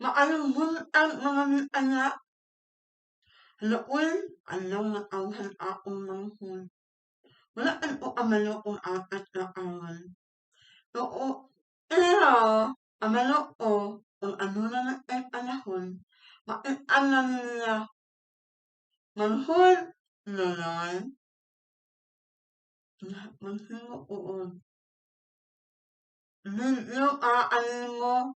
Maanuhon ang mga anak, haloon anlaw nga awhan akong manghud, wala man ko amalo kung akat na awan. Oo, pero amalo ko kung ano na lang ay panahon, maianan nila manghud naman lahat ng hinuon. Ninyo aanin mo,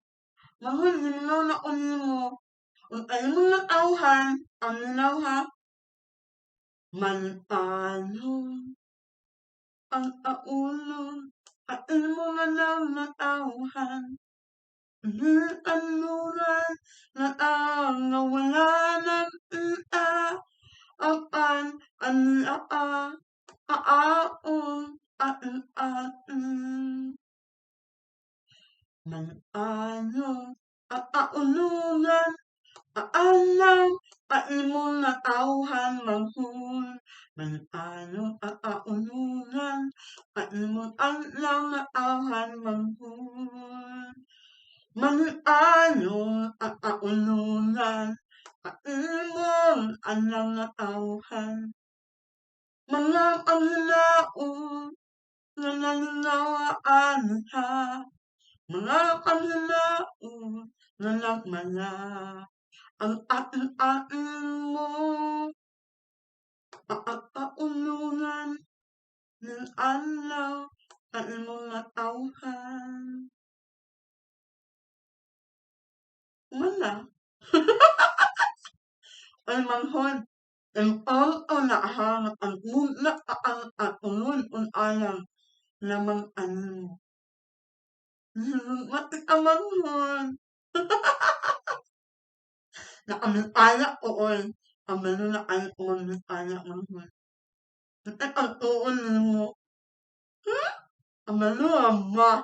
manghud ninyo na unimo, kung ay mo na awhan, aminaw ha, man-ano ang aulo at mo nga lang natawhan. Anuran na ang nawala ng apan aaon man-ano at aulunan aalaw at imong natawhan manghud. Man-ano at aulunan at imong adlaw natawhan manghud. Man-ano at aulunan at imong adlaw natawhan. Mga panghilaon nga naninawaan ha, mga panghilaon nga nagmala, ang atin-atin mo at aulunan ng adlaw at imong natawhan. Wala. Ay manghud ang naahangat ang una ang unod alang namang ano. Mati ka manghud. Naanak koon amano na ay on anak manghud. Ang tuon nimo. Amano ama.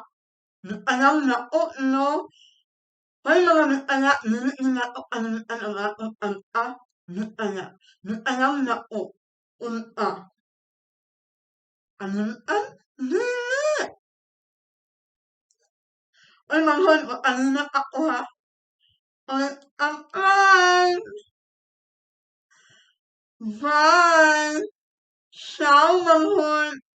Alam na o no. May mga anak dili nila ang atong anak. Alam na o. Unta. Anunan? Dili. Ay manghud anak ako ha. Bye. Bye. Ciao manghud.